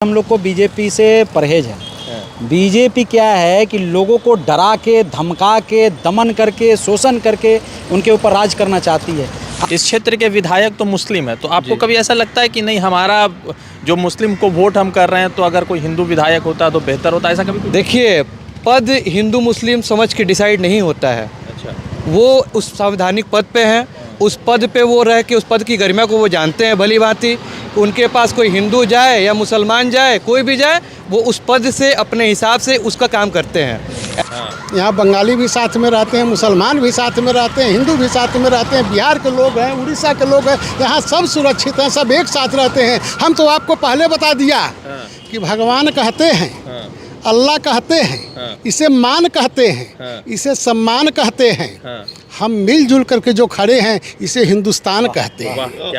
हम लोग को बीजेपी से परहेज है। बीजेपी क्या है कि लोगों को डरा के, धमका के, दमन करके, शोषण करके उनके ऊपर राज करना चाहती है। इस क्षेत्र के विधायक तो मुस्लिम है, तो आपको कभी ऐसा लगता है कि नहीं, हमारा जो मुस्लिम को वोट हम कर रहे हैं तो अगर कोई हिंदू विधायक होता तो बेहतर होता, ऐसा कभी? देखिए, पद हिंदू मुस्लिम समझ के डिसाइड नहीं होता है। अच्छा, वो उस संवैधानिक पद पे हैं, उस पद पे वो रह के उस पद की गरिमा को वो जानते हैं भली भांति। उनके पास कोई हिंदू जाए या मुसलमान जाए, कोई भी जाए, वो उस पद से अपने हिसाब से उसका काम करते हैं। यहाँ बंगाली भी साथ में रहते हैं, मुसलमान भी साथ में रहते हैं, हिंदू भी साथ में रहते हैं, बिहार के लोग हैं, उड़ीसा के लोग हैं, यहाँ सब सुरक्षित हैं, सब एक साथ रहते हैं। हम तो आपको पहले बता दिया कि भगवान कहते हैं, अल्लाह कहते हैं, इसे मान कहते हैं, इसे सम्मान कहते हैं। हम मिलजुल करके जो खड़े हैं इसे हिंदुस्तान कहते हैं।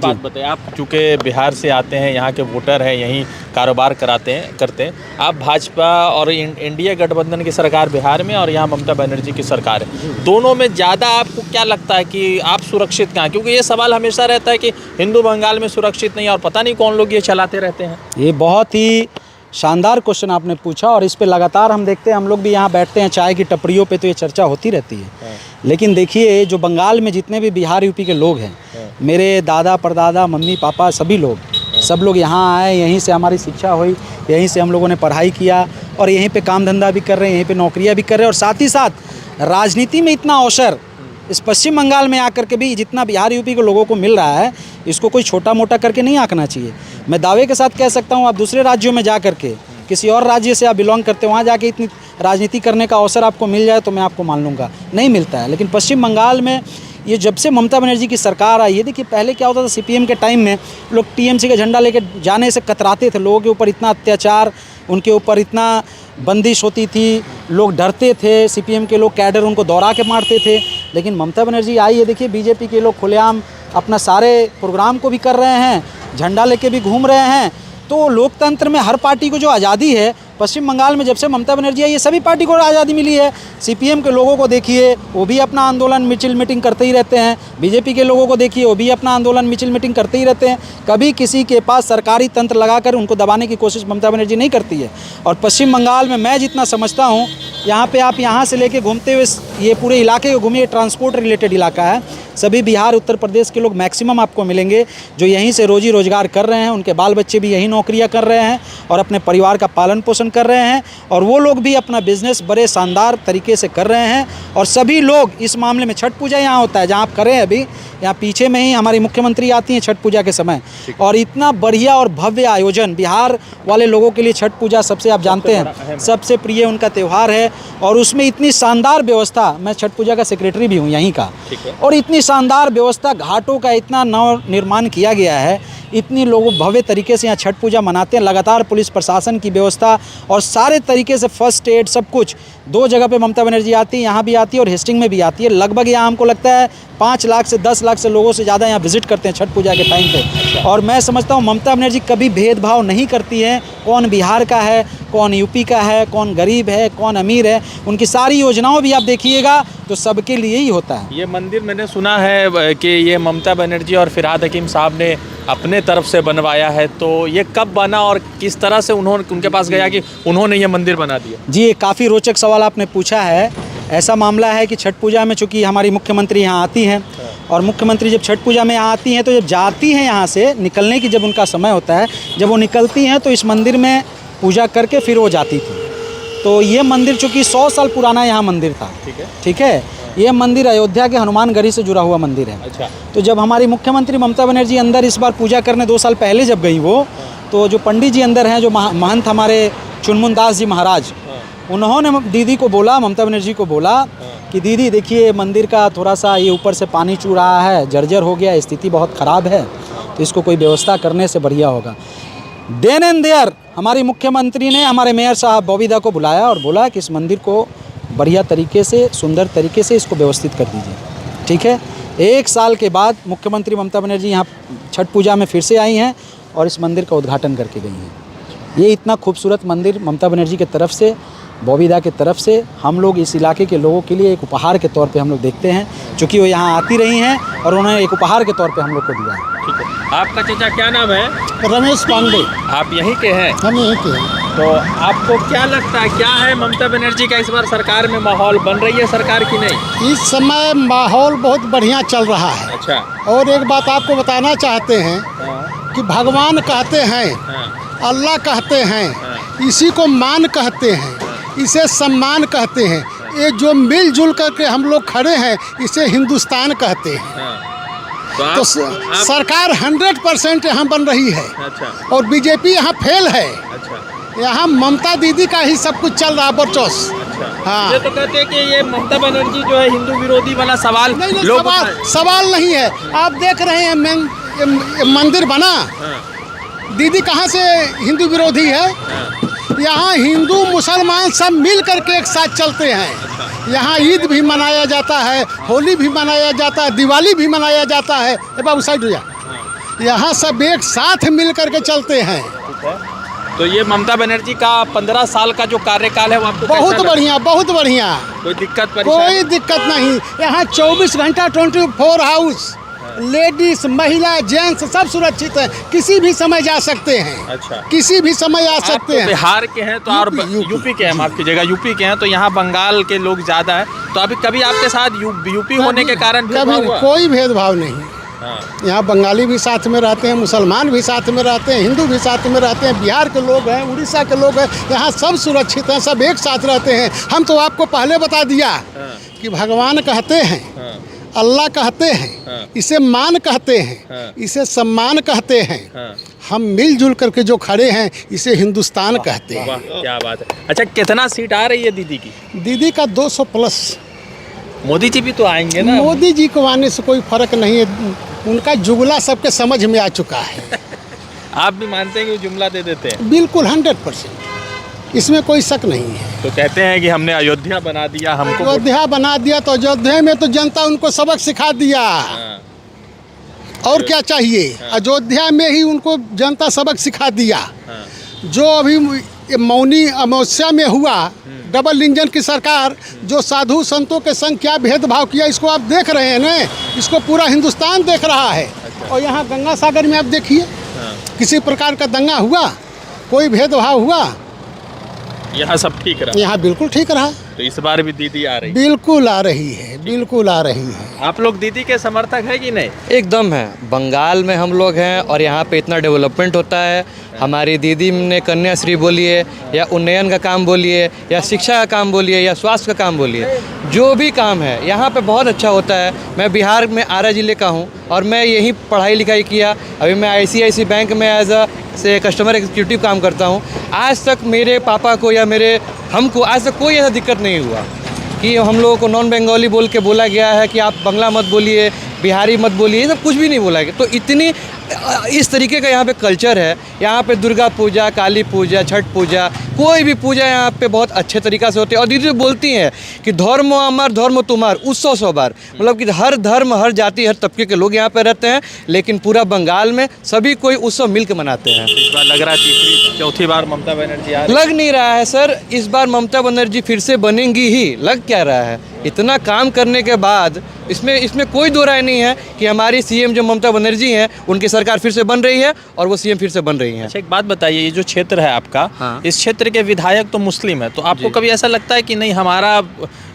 बात बताइए, आप चूँकि बिहार से आते हैं, यहाँ के वोटर हैं, यहीं कारोबार करते हैं, आप भाजपा और इंडिया गठबंधन की सरकार बिहार में और यहाँ ममता बनर्जी की सरकार है, दोनों में ज़्यादा आपको क्या लगता है कि आप सुरक्षित कहाँ? क्योंकि ये सवाल हमेशा रहता है कि हिंदू बंगाल में सुरक्षित नहीं, और पता नहीं कौन लोग ये चलाते रहते हैं। ये बहुत ही शानदार क्वेश्चन आपने पूछा और इस पे लगातार हम देखते हैं, हम लोग भी यहाँ बैठते हैं चाय की टपरियों पे तो ये चर्चा होती रहती है। लेकिन देखिए, जो बंगाल में जितने भी बिहार यूपी के लोग हैं, मेरे दादा परदादा, मम्मी पापा, सब लोग यहाँ आए, यहीं से हमारी शिक्षा हुई, यहीं से हम लोगों ने पढ़ाई किया और यहीं पे काम धंधा भी कर रहे हैं, यहीं पे नौकरियाँ भी कर रहे हैं। और साथ ही साथ राजनीति में इतना अवसर इस पश्चिम बंगाल में आकर के भी जितना बिहार यूपी के लोगों को मिल रहा है, इसको कोई छोटा मोटा करके नहीं आंकना चाहिए। मैं दावे के साथ कह सकता हूँ, आप दूसरे राज्यों में जा करके, किसी और राज्य से आप बिलोंग करते हैं, वहाँ जाके इतनी राजनीति करने का अवसर आपको मिल जाए तो मैं आपको मान लूँगा, नहीं मिलता है। लेकिन पश्चिम बंगाल में ये जब से ममता बनर्जी की सरकार आई है, देखिए पहले क्या होता था, सीपीएम के टाइम में लोग टीएमसी का झंडा लेके जाने से कतराते थे, लोगों के ऊपर इतना अत्याचार, उनके ऊपर इतना बंदिश होती थी, लोग डरते थे, सीपीएम के लोग कैडर उनको दौड़ा के मारते थे। लेकिन ममता बनर्जी आई है, देखिए बीजेपी के लोग खुलेआम अपना सारे प्रोग्राम को भी कर रहे हैं, झंडा लेके भी घूम रहे हैं। तो लोकतंत्र में हर पार्टी को जो आज़ादी है, पश्चिम बंगाल में जब से ममता बनर्जी आई है, सभी पार्टी को आज़ादी मिली है। सीपीएम के लोगों को देखिए, वो भी अपना आंदोलन मिचिल मीटिंग करते ही रहते हैं। बीजेपी के लोगों को देखिए, वो भी अपना आंदोलन मिचिल मीटिंग करते ही रहते हैं। कभी किसी के पास सरकारी तंत्र लगाकर उनको दबाने की कोशिश ममता बनर्जी नहीं करती है। और पश्चिम बंगाल में मैं जितना समझता हूँ, यहाँ पे आप यहाँ से लेके घूमते हुए ये पूरे इलाके को घूमिए, ट्रांसपोर्ट रिलेटेड इलाका है। सभी बिहार उत्तर प्रदेश के लोग मैक्सिमम आपको मिलेंगे जो यहीं से रोजी रोजगार कर रहे हैं, उनके बाल बच्चे भी यहीं नौकरियां कर रहे हैं और अपने परिवार का पालन पोषण कर रहे हैं, और वो लोग भी अपना बिजनेस बड़े शानदार तरीके से कर रहे हैं। और सभी लोग इस मामले में, छठ पूजा यहाँ होता है जहाँ आप करें, अभी यहाँ पीछे में ही हमारी मुख्यमंत्री आती हैं छठ पूजा के समय, और इतना बढ़िया और भव्य आयोजन। बिहार वाले लोगों के लिए छठ पूजा सबसे, आप जानते हैं, सबसे प्रिय उनका त्यौहार है। और उसमें इतनी शानदार व्यवस्था, मैं छठ पूजा का सेक्रेटरी भी हूँ यहीं का, और इतनी शानदार व्यवस्था, घाटों का इतना नव निर्माण किया गया है, इतनी लोग भव्य तरीके से यहाँ छठ पूजा मनाते हैं। लगातार पुलिस प्रशासन की व्यवस्था और सारे तरीके से फर्स्ट एड सब कुछ, 2 जगह पे ममता बनर्जी आती है, यहाँ भी आती है और हेस्टिंग में भी आती है। लगभग यहाँ हमको लगता है 5 लाख से 10 लाख से लोगों से ज़्यादा यहाँ विजिट करते हैं छठ पूजा के टाइम पे। और मैं समझता हूँ ममता बनर्जी कभी भेदभाव नहीं करती हैं, कौन बिहार का है, कौन यूपी का है, कौन गरीब है, कौन अमीर है। उनकी सारी योजनाओं भी आप देखिएगा तो सबके लिए ही होता है। ये मंदिर मैंने सुना है कि ये ममता बनर्जी और फिरहाद हकीम साहब ने अपने तरफ से बनवाया है, तो ये कब बना और किस तरह से उनके पास गया कि उन्होंने ये मंदिर बना दिया? जी, ये काफ़ी रोचक सवाल आपने पूछा है। ऐसा मामला है कि छठ पूजा में चूँकि हमारी मुख्यमंत्री यहाँ आती हैं, और मुख्यमंत्री जब छठ पूजा में यहाँ आती हैं तो जब जाती हैं यहाँ से निकलने की, जब उनका समय होता है, जब वो निकलती हैं तो इस मंदिर में पूजा करके फिर वो जाती थी। तो ये मंदिर चूँकि 100 साल पुराना यहाँ मंदिर था, ठीक है। ये मंदिर अयोध्या के हनुमानगढ़ी से जुड़ा हुआ मंदिर है। अच्छा। तो जब हमारी मुख्यमंत्री ममता बनर्जी अंदर इस बार पूजा करने 2 साल पहले जब गई वो, तो जो पंडित जी अंदर हैं, जो महंत हमारे चुनमुन दास जी महाराज, उन्होंने दीदी को बोला, ममता बनर्जी को बोला कि दीदी देखिए, मंदिर का थोड़ा सा ये ऊपर से पानी चू रहा है, जर्जर हो गया, स्थिति बहुत ख़राब है, तो इसको कोई व्यवस्था करने से बढ़िया होगा। देन एंड देयर हमारी मुख्यमंत्री ने हमारे मेयर साहब बॉबीदा को बुलाया और बोला कि इस मंदिर को बढ़िया तरीके से, सुंदर तरीके से इसको व्यवस्थित कर दीजिए, ठीक है। 1 साल के बाद मुख्यमंत्री ममता बनर्जी यहाँ छठ पूजा में फिर से आई हैं और इस मंदिर का उद्घाटन करके गई हैं। ये इतना खूबसूरत मंदिर ममता बनर्जी की तरफ से, बॉबीदा की तरफ से, हम लोग इस इलाके के लोगों के लिए एक उपहार के तौर पे हम लोग देखते हैं, चूँकि वो यहाँ आती रही हैं और उन्होंने एक उपहार के तौर पे हम लोग को दिया है। ठीक है। आपका चाचा क्या नाम है? रमेश पांडे। आप यहीं के हैं? हम यहीं के हैं। तो आपको क्या लगता है, क्या है ममता बनर्जी का इस बार सरकार में माहौल बन रही है सरकार की नहीं? इस समय माहौल बहुत बढ़िया चल रहा है। अच्छा। और एक बात आपको बताना चाहते हैं हाँ, कि भगवान कहते हैं, हाँ, अल्लाह कहते हैं, हाँ। इसी को मान कहते हैं, इसे सम्मान कहते हैं। ये जो मिलजुल करके हम लोग खड़े हैं, इसे हिंदुस्तान कहते हैं। हाँ। तो सरकार 100% यहाँ बन रही है। अच्छा, और बीजेपी यहाँ फेल है। अच्छा, यहाँ ममता दीदी का ही सब कुछ चल रहा है बरचौस। अच्छा। हाँ। ये तो कहते हैं कि ये ममता बनर्जी जो है हिंदू विरोधी वाला सवाल नहीं, लोग सवाल नहीं है। आप देख रहे हैं मंदिर बना, हाँ, दीदी कहाँ से हिंदू विरोधी है? हाँ, यहाँ हिंदू मुसलमान सब मिल करके एक साथ चलते हैं। यहाँ ईद भी मनाया जाता है, होली भी मनाया जाता है, दिवाली भी मनाया जाता है। ए बाबू साइड हो जा। यहाँ सब एक साथ मिल करके चलते हैं। ठीक है। तो ये ममता बनर्जी का 15 साल का जो कार्यकाल है वो आपको बहुत कैसा लगा? बढ़िया, बहुत बढ़िया। कोई दिक्कत कोई परेशानी? दिक्कत नहीं। यहाँ 24 घंटा 24 हाउस, लेडीज, महिला, जेंट्स सब सुरक्षित है। किसी भी समय जा सकते हैं। अच्छा। किसी भी समय आ आप सकते तो हैं। बिहार के हैं तो और यूपी के हैं, माफ कीजिएगा, यूपी के हैं तो यहाँ बंगाल के लोग ज़्यादा है। तो अभी कभी आपके साथ यूपी होने के कारण भेदभाव कभी हुआ? कोई भेदभाव नहीं। हाँ, यहाँ बंगाली भी साथ में रहते हैं, मुसलमान भी साथ में रहते हैं, हिंदू भी साथ में रहते हैं, बिहार के लोग हैं, उड़ीसा के लोग हैं। यहाँ सब सुरक्षित हैं, सब एक साथ रहते हैं। हम तो आपको पहले बता दिया हाँ, कि भगवान कहते हैं, हाँ, अल्लाह कहते हैं, हाँ। इसे मान कहते हैं, हाँ। इसे सम्मान कहते हैं। हाँ। हम मिलजुल करके जो खड़े हैं, इसे हिंदुस्तान कहते वाह, हैं। क्या बात है। अच्छा, कितना सीट आ रही है दीदी की? दीदी का 200 प्लस। मोदी जी भी तो आएंगे ना? मोदी जी को आने से कोई फर्क नहीं है। उनका जुगला सबके समझ में आ चुका है। आप भी मानते हैं कि वो जुमला दे देते हैं? बिल्कुल 100%, इसमें कोई शक नहीं है। तो कहते हैं कि हमने अयोध्या बना दिया, हमको अयोध्या बना दिया तो अयोध्या में तो जनता उनको सबक सिखा दिया। हाँ, और क्या चाहिए? अयोध्या में ही उनको जनता सबक सिखा दिया। हाँ, जो अभी ये मौनी अमावस्या में हुआ, डबल इंजन की सरकार, जो साधु संतों के संग क्या भेदभाव किया, इसको आप देख रहे हैं ना। इसको पूरा हिंदुस्तान देख रहा है। और यहाँ गंगा सागर में आप देखिए, हाँ। किसी प्रकार का दंगा हुआ, कोई भेदभाव हुआ? यहाँ सब ठीक रहा। यहाँ बिल्कुल ठीक रहा। तो इस बार भी दीदी आ रही है। बिल्कुल आ रही है, बिल्कुल आ रही है। आप लोग दीदी के समर्थक है कि नहीं? एकदम है। बंगाल में हम लोग हैं और यहाँ पे इतना डेवलपमेंट होता है। हमारी दीदी ने कन्याश्री बोलिए या उन्नयन का काम बोलिए या शिक्षा का काम बोलिए या स्वास्थ्य का काम बोलिए, जो भी काम है यहाँ पे बहुत अच्छा होता है। मैं बिहार में आरा ज़िले का हूँ और मैं यहीं पढ़ाई लिखाई किया। अभी मैं ICICI बैंक में एज अ कस्टमर एग्जीक्यूटिव काम करता हूँ। आज तक मेरे पापा को या हमको आज तक कोई ऐसा दिक्कत नहीं हुआ कि हम लोगों को नॉन बंगाली बोल के बोला गया है कि आप बंगला मत बोलिए, बिहारी मत बोलिए, ये सब कुछ भी नहीं बोला गया। तो इतनी इस तरीके का यहाँ पे कल्चर है। यहाँ पे दुर्गा पूजा, काली पूजा, छठ पूजा, कोई भी पूजा यहाँ पे बहुत अच्छे तरीक़ा से होती है। और दीदी बोलती हैं कि धर्म अमर धर्म तुम्हार, उत्सव सौ बार। मतलब कि हर धर्म, हर जाति, हर तबके के लोग यहाँ पे रहते हैं, लेकिन पूरा बंगाल में सभी कोई उत्सव मिल के मनाते हैं। इस बार लग रहा है तीसरी चौथी बार ममता बनर्जी आ रही है। लग नहीं रहा है सर, इस बार ममता बनर्जी फिर से बनेंगी ही। लग क्या रहा है? इतना काम करने के बाद इसमें कोई दो राय नहीं है कि हमारी CM जो ममता बनर्जी हैं, उनकी सरकार फिर से बन रही है और वो CM फिर से बन रही हैं। अच्छा, एक बात बताइए, ये जो क्षेत्र है आपका, हाँ। इस क्षेत्र के विधायक तो मुस्लिम है, तो आपको कभी ऐसा लगता है कि नहीं, हमारा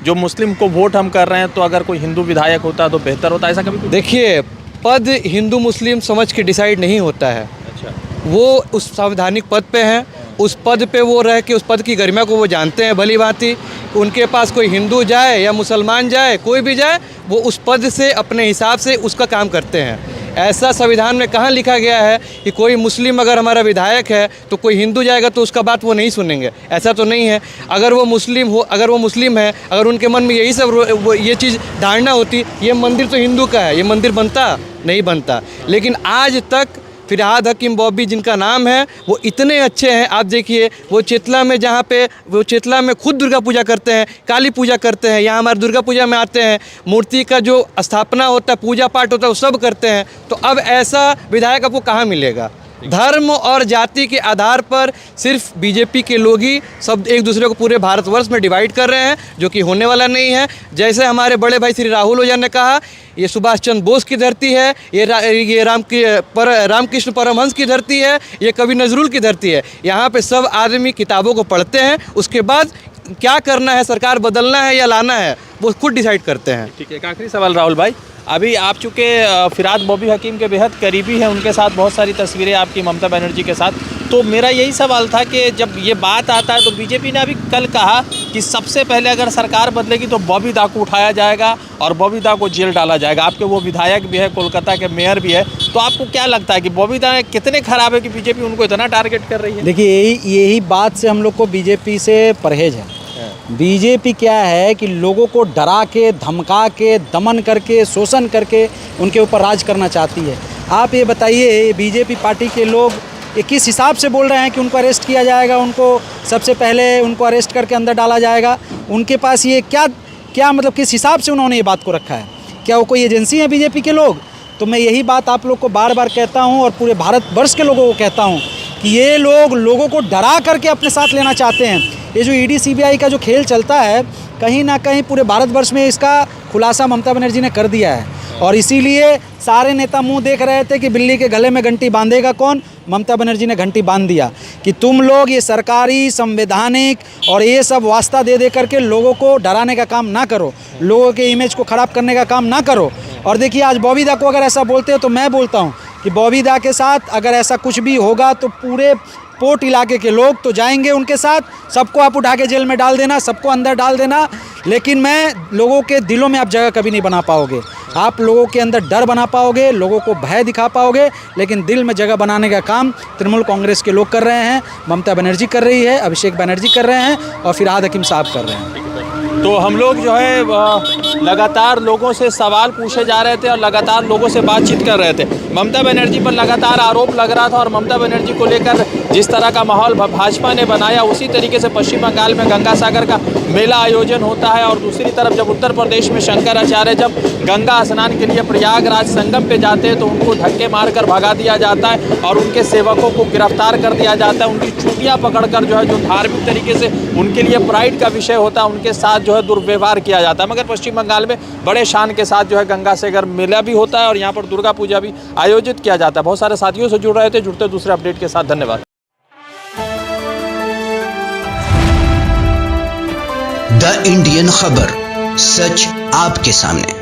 जो मुस्लिम को वोट हम कर रहे हैं, तो अगर कोई हिंदू विधायक होता तो बेहतर होता, ऐसा कभी? देखिए, पद हिंदू मुस्लिम समझ के डिसाइड नहीं होता है। अच्छा, वो उस संवैधानिक पद पे हैं, उस पद पे वो रह के उस पद की गरिमा को वो जानते हैं भली भांति। उनके पास कोई हिंदू जाए या मुसलमान जाए, कोई भी जाए, वो उस पद से अपने हिसाब से उसका काम करते हैं। ऐसा संविधान में कहाँ लिखा गया है कि कोई मुस्लिम अगर हमारा विधायक है तो कोई हिंदू जाएगा तो उसका बात वो नहीं सुनेंगे? ऐसा तो नहीं है। अगर वो मुस्लिम है, अगर उनके मन में यही सब ये चीज़ धारणा होती, ये मंदिर तो हिंदू का है, ये मंदिर बनता नहीं बनता। लेकिन आज तक फिरहाद हकीम बॉबी जिनका नाम है, वो इतने अच्छे हैं। आप देखिए, वो चेतला में वो चेतला में खुद दुर्गा पूजा करते हैं, काली पूजा करते हैं। यहाँ हमारे दुर्गा पूजा में आते हैं, मूर्ति का जो स्थापना होता है, पूजा पाठ होता है, वो सब करते हैं। तो अब ऐसा विधायक आपको कहाँ मिलेगा? धर्म और जाति के आधार पर सिर्फ बीजेपी के लोग ही सब एक दूसरे को पूरे भारतवर्ष में डिवाइड कर रहे हैं, जो कि होने वाला नहीं है। जैसे हमारे बड़े भाई श्री राहुल ओझा ने कहा, ये सुभाष चंद्र बोस की धरती है, ये रामकृष्ण परमहंस की धरती है, ये कवि नजरुल की धरती है। यहाँ पे सब आदमी किताबों को पढ़ते हैं, उसके बाद क्या करना है, सरकार बदलना है या लाना है, वो खुद डिसाइड करते हैं। ठीक है, एक आखिरी सवाल राहुल भाई, अभी आप चूँकि फिराद बॉबी हकीम के बेहद करीबी हैं, उनके साथ बहुत सारी तस्वीरें आपकी ममता बनर्जी के साथ, तो मेरा यही सवाल था कि जब ये बात आता है तो बीजेपी ने अभी कल कहा कि सबसे पहले अगर सरकार बदलेगी तो बॉबी दा को उठाया जाएगा और बॉबी दा को जेल डाला जाएगा। आपके वो विधायक भी है, कोलकाता के मेयर भी है, तो आपको क्या लगता है कि बॉबी दा कितने खराब है कि बीजेपी उनको इतना टारगेट कर रही है? देखिए, यही बात से हम लोग को बीजेपी से परहेज है। बीजेपी क्या है कि लोगों को डरा के, धमका के, दमन करके, शोषण करके उनके ऊपर राज करना चाहती है। आप ये बताइए, बीजेपी पार्टी के लोग ये किस हिसाब से बोल रहे हैं कि उनको अरेस्ट किया जाएगा, उनको सबसे पहले उनको अरेस्ट करके अंदर डाला जाएगा? उनके पास ये क्या मतलब किस हिसाब से उन्होंने ये बात को रखा है? क्या वो कोई एजेंसी है बीजेपी के लोग? तो मैं यही बात आप लोग को बार बार कहता हूँ और पूरे भारतवर्ष के लोगों को कहता हूँ कि ये लोग लोगों को डरा करके अपने साथ लेना चाहते हैं। ये जो ईडी सीबीआई का जो खेल चलता है, कहीं ना कहीं पूरे भारतवर्ष में इसका खुलासा ममता बनर्जी ने कर दिया है और इसीलिए सारे नेता मुंह देख रहे थे कि बिल्ली के गले में घंटी बांधेगा कौन। ममता बनर्जी ने घंटी बांध दिया कि तुम लोग ये सरकारी, संवैधानिक और ये सब वास्ता दे करके लोगों को डराने का काम ना करो, लोगों के इमेज को ख़राब करने का काम ना करो। और देखिए, आज बॉबी दा को अगर ऐसा बोलते हो तो मैं बोलता हूँ कि बॉबी दा के साथ अगर ऐसा कुछ भी होगा तो पूरे पोर्ट इलाके के लोग तो जाएंगे उनके साथ, सबको आप उठा के जेल में डाल देना, सबको अंदर डाल देना, लेकिन मैं लोगों के दिलों में आप जगह कभी नहीं बना पाओगे। आप लोगों के अंदर डर बना पाओगे, लोगों को भय दिखा पाओगे, लेकिन दिल में जगह बनाने का काम तृणमूल कांग्रेस के लोग कर रहे हैं, ममता बनर्जी कर रही है, अभिषेक बनर्जी कर रहे हैं और फिराद हकीम साहब कर रहे हैं। तो हम लोग जो है लगातार लोगों से सवाल पूछे जा रहे थे और लगातार लोगों से बातचीत कर रहे थे। ममता बनर्जी पर लगातार आरोप लग रहा था और ममता बनर्जी को लेकर जिस तरह का माहौल भाजपा ने बनाया, उसी तरीके से पश्चिम बंगाल में गंगा सागर का मेला आयोजन होता है और दूसरी तरफ जब उत्तर प्रदेश में शंकराचार्य जब गंगा स्नान के लिए प्रयागराज संगम पे जाते हैं तो उनको धक्के मारकर भगा दिया जाता है और उनके सेवकों को गिरफ्तार कर दिया जाता है। उनकी चूड़ियाँ पकड़कर जो है, जो धार्मिक तरीके से उनके लिए प्राइड का विषय होता है, उनके साथ जो है दुर्व्यवहार किया जाता है। मगर पश्चिम बंगाल में बड़े शान के साथ जो है गंगा सागर मेला भी होता है और यहाँ पर दुर्गा पूजा भी आयोजित किया जाता है। बहुत सारे साथियों से जुड़ रहे थे, जुड़ते दूसरे अपडेट के साथ। धन्यवाद। द इंडियन खबर, सच आपके सामने।